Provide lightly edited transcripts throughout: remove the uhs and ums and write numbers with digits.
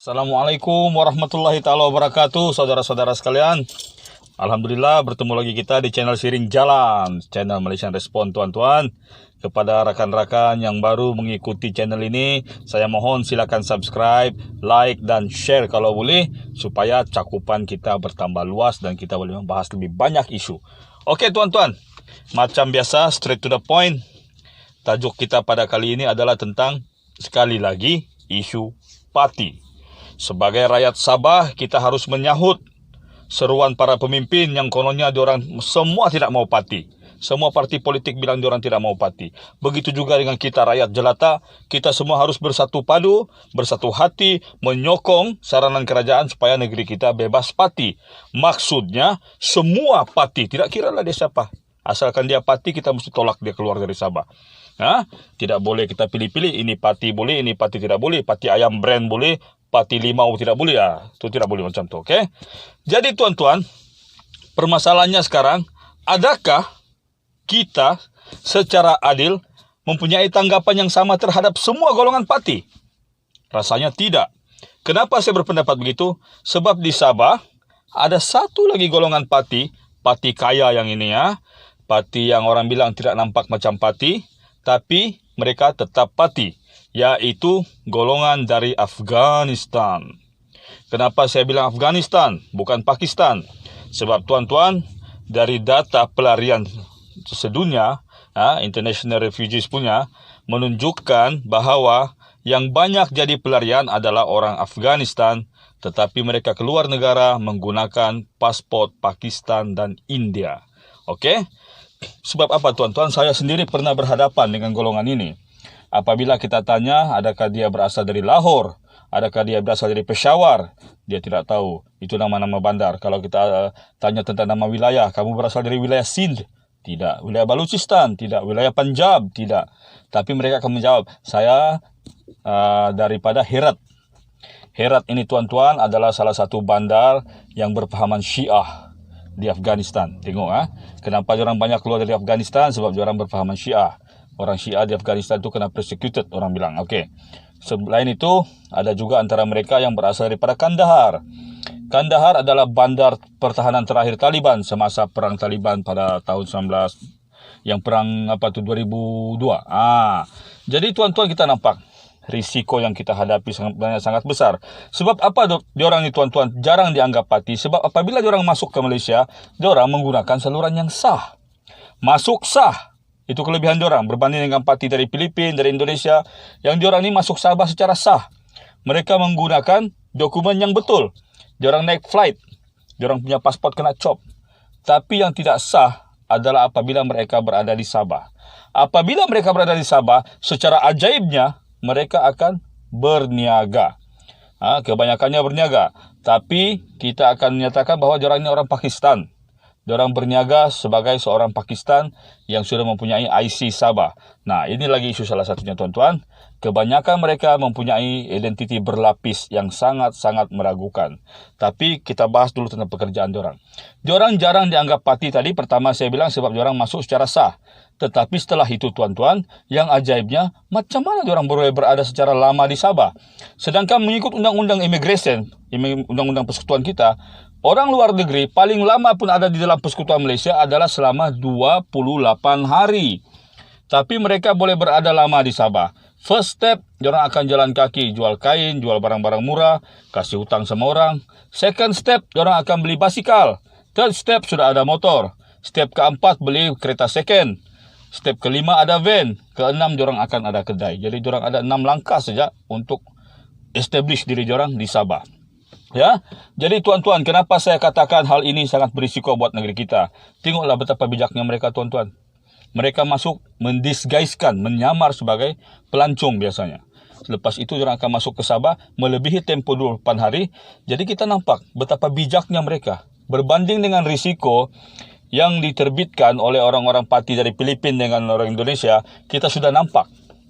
Assalamualaikum warahmatullahi ta'ala wabarakatuh, saudara-saudara sekalian. Alhamdulillah bertemu lagi kita di channel Siring Jalan, channel Malaysian Respon tuan-tuan. Kepada rakan-rakan yang baru mengikuti channel ini, saya mohon silakan subscribe, like dan share kalau boleh, supaya cakupan kita bertambah luas dan kita boleh membahas lebih banyak isu. Oke tuan-tuan, macam biasa straight to the point. Tajuk kita pada kali ini adalah tentang, sekali lagi, isu parti. Sebagai rakyat Sabah, kita harus menyahut seruan para pemimpin yang kononnya diorang semua tidak mau parti. Semua parti politik bilang diorang tidak mau parti. Begitu juga dengan kita rakyat jelata, kita semua harus bersatu padu, bersatu hati, menyokong saranan kerajaan supaya negeri kita bebas parti. Maksudnya, semua parti, tidak kiralah dia siapa. Asalkan dia parti, kita mesti tolak dia keluar dari Sabah. Tidak boleh kita pilih-pilih, ini parti boleh, ini parti tidak boleh, parti ayam brand boleh, parti limau tidak boleh, itu tidak boleh macam tu, okey? Jadi tuan-tuan, permasalahannya sekarang, adakah kita secara adil mempunyai tanggapan yang sama terhadap semua golongan parti? Rasanya tidak. Kenapa saya berpendapat begitu? Sebab di Sabah ada satu lagi golongan parti, parti kaya yang ini parti yang orang bilang tidak nampak macam parti, tapi mereka tetap parti, yaitu golongan dari Afghanistan. Kenapa saya bilang Afghanistan, bukan Pakistan? Sebab tuan-tuan, dari data pelarian sedunia, International Refugees punya, menunjukkan bahawa yang banyak jadi pelarian adalah orang Afghanistan, tetapi mereka keluar negara menggunakan pasport Pakistan dan India. Okey? Sebab apa tuan-tuan? Saya sendiri pernah berhadapan dengan golongan ini. Apabila kita tanya, adakah dia berasal dari Lahore? Adakah dia berasal dari Peshawar? Dia tidak tahu. Itu nama-nama bandar. Kalau kita tanya tentang nama wilayah, kamu berasal dari wilayah Sindh? Tidak. Wilayah Balochistan? Tidak. Wilayah Punjab? Tidak. Tapi mereka akan menjawab, saya daripada Herat. Herat ini tuan-tuan adalah salah satu bandar yang berpahaman Syiah di Afghanistan. Tengok kenapa diorang banyak keluar dari Afghanistan? Sebab diorang berpahaman Syiah. Orang Syiah di Afghanistan itu kena persecuted, orang bilang. Okey. Selain itu, ada juga antara mereka yang berasal daripada Kandahar. Kandahar adalah bandar pertahanan terakhir Taliban semasa perang Taliban pada tahun 19 yang perang 2002. Jadi tuan-tuan, kita nampak risiko yang kita hadapi sangat besar. Sebab apa diorang ni tuan-tuan jarang dianggap parti? Sebab apabila diorang masuk ke Malaysia, diorang menggunakan saluran yang sah. Masuk sah. Itu kelebihan diorang berbanding dengan parti dari Filipina, dari Indonesia, yang diorang ni masuk Sabah secara sah. Mereka menggunakan dokumen yang betul. Diorang naik flight. Diorang punya pasport kena cop. Tapi yang tidak sah adalah apabila mereka berada di Sabah. Apabila mereka berada di Sabah, secara ajaibnya mereka akan berniaga. Kebanyakannya berniaga. Tapi kita akan menyatakan bahawa diorang ini orang Pakistan. Diorang berniaga sebagai seorang Pakistan yang sudah mempunyai IC Sabah. Nah, ini lagi isu salah satunya tuan-tuan. Kebanyakan mereka mempunyai identiti berlapis yang sangat-sangat meragukan. Tapi kita bahas dulu tentang pekerjaan diorang. Diorang jarang dianggap parti tadi. Pertama saya bilang sebab diorang masuk secara sah. Tetapi setelah itu tuan-tuan, yang ajaibnya, macam mana diorang boleh berada secara lama di Sabah? Sedangkan mengikut undang-undang immigration, undang-undang persekutuan kita, orang luar negeri paling lama pun ada di dalam persekutuan Malaysia adalah selama 28 hari. Tapi mereka boleh berada lama di Sabah. First step, diorang akan jalan kaki, jual kain, jual barang-barang murah, kasih hutang sama orang. Second step, diorang akan beli basikal. Third step, sudah ada motor. Step keempat, beli kereta second. Step kelima, ada van. Keenam, diorang akan ada kedai. Jadi diorang ada 6 langkah saja untuk establish diri diorang di Sabah. Jadi tuan-tuan, kenapa saya katakan hal ini sangat berisiko buat negeri kita? Tengoklah betapa bijaknya mereka tuan-tuan. Mereka masuk mendisguisekan, menyamar sebagai pelancong biasanya. Selepas itu diorang akan masuk ke Sabah melebihi tempoh 28 hari. Jadi kita nampak betapa bijaknya mereka. Berbanding dengan risiko yang diterbitkan oleh orang-orang parti dari Filipina dengan orang Indonesia, kita sudah nampak.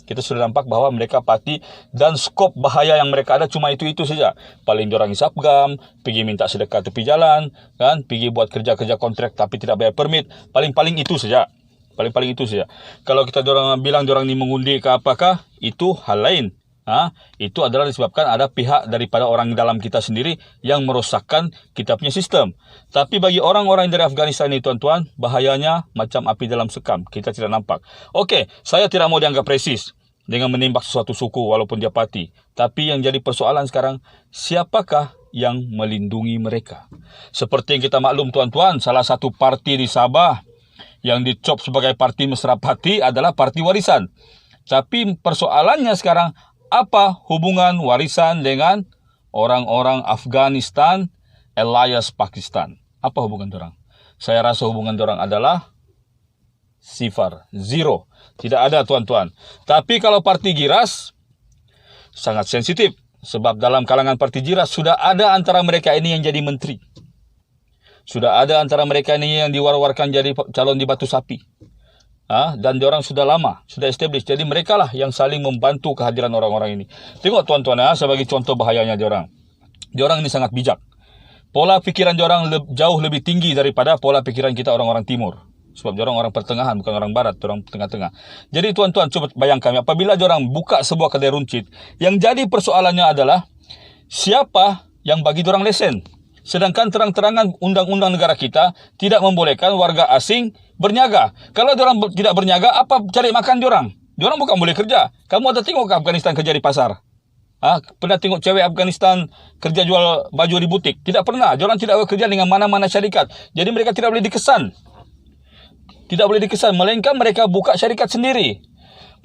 Kita sudah nampak bahawa mereka parti dan skop bahaya yang mereka ada cuma itu-itu saja. Paling diorang isap gam, pergi minta sedekah tepi jalan, pergi buat kerja-kerja kontrak tapi tidak bayar permit. Paling-paling itu saja. Paling-paling itu saja. Kalau kita bilang diorang ni mengundi ke apakah, itu hal lain. Itu adalah disebabkan ada pihak daripada orang dalam kita sendiri yang merosakkan kita punya sistem. Tapi bagi orang-orang dari Afghanistan ini tuan-tuan, bahayanya macam api dalam sekam. Kita tidak nampak. Okey, saya tidak mau dianggap resis dengan menembak sesuatu suku walaupun dia parti. Tapi yang jadi persoalan sekarang, siapakah yang melindungi mereka? Seperti yang kita maklum tuan-tuan, salah satu parti di Sabah yang dicop sebagai parti mesra parti adalah parti warisan. Tapi persoalannya sekarang, apa hubungan warisan dengan orang-orang Afghanistan alias Pakistan? Apa hubungan dorang? Saya rasa hubungan dorang adalah sifar, zero. Tidak ada tuan-tuan. Tapi kalau parti Giras, sangat sensitif. Sebab dalam kalangan parti Giras, sudah ada antara mereka ini yang jadi menteri. Sudah ada antara mereka ini yang diwar-warkan jadi calon di Batu Sapi. Dan diorang sudah lama, sudah established. Jadi mereka lah yang saling membantu kehadiran orang-orang ini. Tengok tuan-tuan, sebagai contoh bahayanya diorang. Diorang ini sangat bijak. Pola pikiran diorang jauh lebih tinggi daripada pola pikiran kita orang-orang timur. Sebab diorang orang pertengahan, bukan orang barat, diorang tengah-tengah. Jadi tuan-tuan, coba bayangkan, apabila diorang buka sebuah kedai runcit, yang jadi persoalannya adalah siapa yang bagi diorang lesen. Sedangkan terang-terangan undang-undang negara kita tidak membolehkan warga asing berniaga. Kalau diorang tidak berniaga, apa cari makan diorang? Diorang bukan boleh kerja. Kamu ada tengok ke Afghanistan kerja di pasar? Pernah tengok cewek Afghanistan kerja jual baju di butik? Tidak pernah. Diorang tidak bekerja dengan mana-mana syarikat. Jadi mereka tidak boleh dikesan. Tidak boleh dikesan. Melainkan mereka buka syarikat sendiri.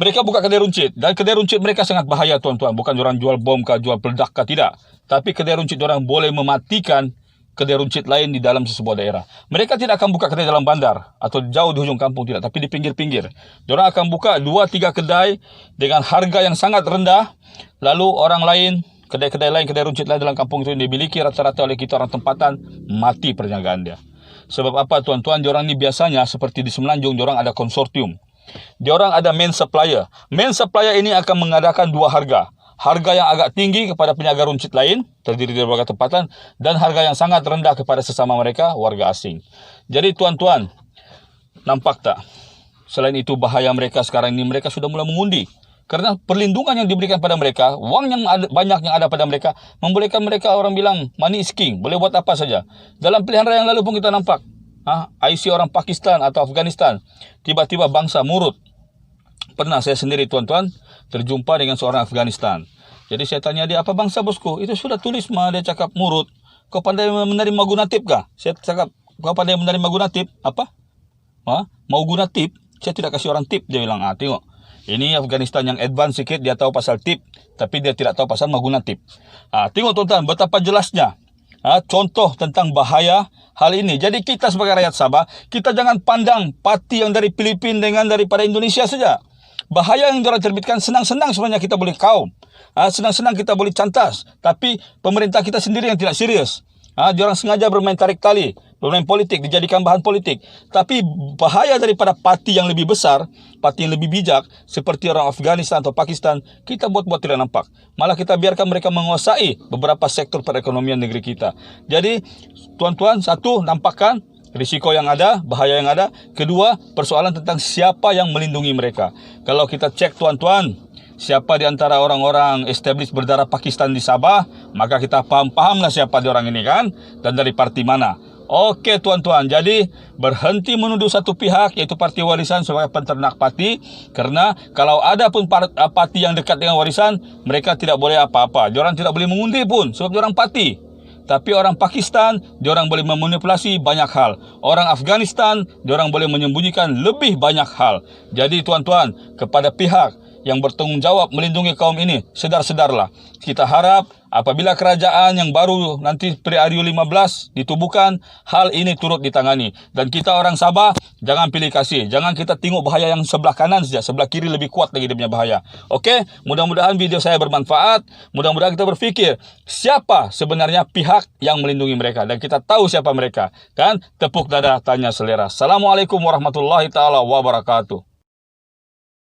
Mereka buka kedai runcit. Dan kedai runcit mereka sangat bahaya tuan-tuan. Bukan diorang jual bom kah, jual peledak kah, tidak. Tapi kedai runcit diorang boleh mematikan kedai runcit lain di dalam sebuah daerah. Mereka tidak akan buka kedai dalam bandar atau jauh di hujung kampung, tidak. Tapi di pinggir-pinggir. Diorang akan buka 2-3 kedai dengan harga yang sangat rendah. Lalu orang lain, kedai-kedai lain, kedai runcit lain dalam kampung itu dimiliki rata-rata oleh kita orang tempatan, mati perniagaan dia. Sebab apa tuan-tuan, diorang ni biasanya seperti di Semenanjung, diorang ada konsortium. Diorang ada main supplier. Main supplier ini akan mengadakan dua harga. Harga yang agak tinggi kepada peniaga runcit lain, terdiri dari berbagai tempatan, dan harga yang sangat rendah kepada sesama mereka, warga asing. Jadi tuan-tuan, nampak tak? Selain itu bahaya mereka sekarang ini, mereka sudah mulai mengundi. Karena perlindungan yang diberikan pada mereka, wang yang banyak yang ada pada mereka, membolehkan mereka, orang bilang, money is king, boleh buat apa saja. Dalam pilihan raya yang lalu pun kita nampak, IC orang Pakistan atau Afghanistan, tiba-tiba bangsa murut. Pernah saya sendiri tuan-tuan terjumpa dengan seorang Afghanistan. Jadi saya tanya dia, apa bangsa bosku? Itu sudah tulis dia cakap murut. Kau pandai menerima guna tip kah? Saya cakap, kau pandai menerima guna tip? Apa? Mau guna tip? Saya tidak kasih orang tip. Dia bilang, tengok. Ini Afghanistan yang advance sikit, dia tahu pasal tip, tapi dia tidak tahu pasal mau guna tip. Tengok tuan-tuan, betapa jelasnya. Contoh tentang bahaya hal ini. Jadi kita sebagai rakyat Sabah, kita jangan pandang parti yang dari Filipina dengan daripada Indonesia saja. Bahaya yang diorang terbitkan, senang-senang sebenarnya kita boleh kaum. Senang-senang kita boleh cantas. Tapi pemerintah kita sendiri yang tidak serius. Diorang sengaja bermain tarik tali, bermain politik, dijadikan bahan politik. Tapi bahaya daripada parti yang lebih besar, parti yang lebih bijak, seperti orang Afghanistan atau Pakistan, kita buat-buat tidak nampak. Malah kita biarkan mereka menguasai beberapa sektor perekonomian negeri kita. Jadi, tuan-tuan, satu, nampakkan risiko yang ada, bahaya yang ada. Kedua, persoalan tentang siapa yang melindungi mereka. Kalau kita cek tuan-tuan, siapa di antara orang-orang established berdarah Pakistan di Sabah, maka kita paham-pahamlah siapa di orang ini kan, dan dari parti mana. Okey tuan-tuan, jadi berhenti menuduh satu pihak, iaitu parti warisan sebagai penternak parti. Kerana kalau ada pun parti yang dekat dengan warisan, mereka tidak boleh apa-apa. Diorang tidak boleh mengundi pun, sebab diorang parti. Tapi orang Pakistan, diorang boleh memanipulasi banyak hal. Orang Afghanistan, diorang boleh menyembunyikan lebih banyak hal. Jadi tuan-tuan, kepada pihak yang bertanggungjawab melindungi kaum ini, sedar-sedarlah. Kita harap apabila kerajaan yang baru nanti Pre-ARIU 15 ditubuhkan, hal ini turut ditangani. Dan kita orang Sabah, jangan pilih kasih. Jangan kita tengok bahaya yang sebelah kanan saja. Sebelah kiri lebih kuat lagi dia punya bahaya. Okey, mudah-mudahan video saya bermanfaat. Mudah-mudahan kita berfikir, siapa sebenarnya pihak yang melindungi mereka. Dan kita tahu siapa mereka. Kan? Tepuk dada, tanya selera. Assalamualaikum warahmatullahi taala wabarakatuh.